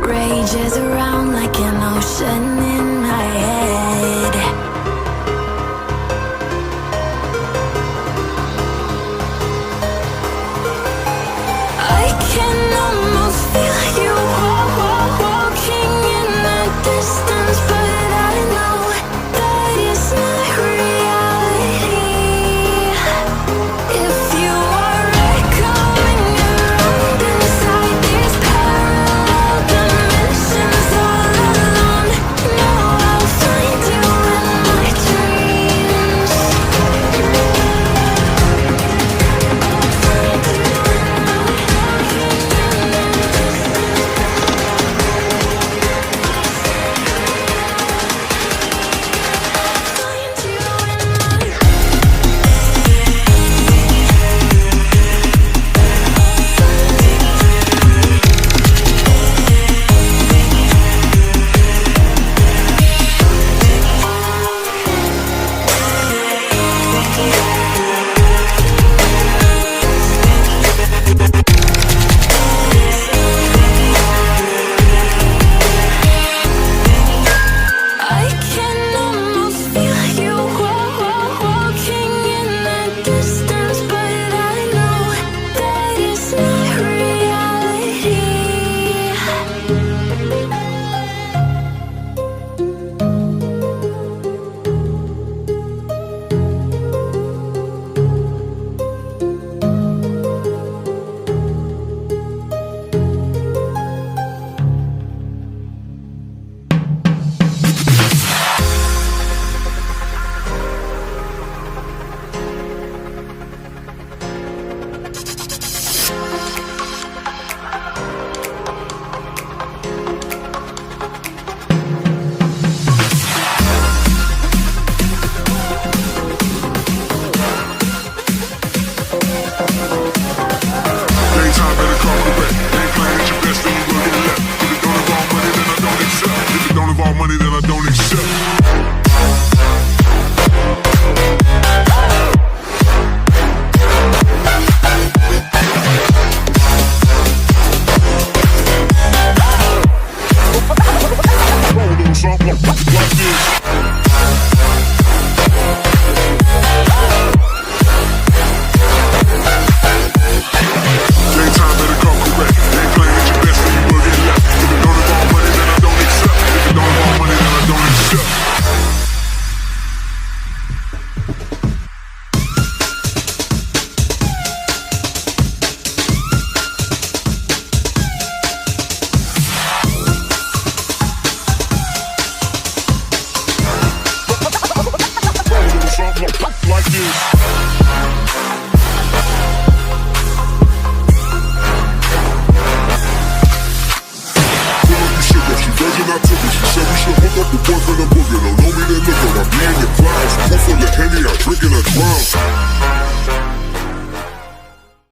rages around like an ocean in my head. I can almost feel you walking in the distance, but I know that it's not reality. If you are echoing around inside these parallel dimensions all alone, know I'll find you in my dreams. I can almost feel you walking in the distance, but I know that it's not reality. Daytime better come correct. Ain't playing at your best, then you will get left. If it don't involve money, then I don't accept. If it don't involve money, then I don't accept. Roll on something like this. Daytime better come correct. Ain't playing at your best, then you will get left. If it don't involve money, then I don't accept. If it don't involve money, then I don't accept. Roll on something like this. She virgin, I took it. She said we should hook up the boyfriend and boogie. Don't know me, then look her. I'm being your clouds. Pull full of Henny, I drink and I drown.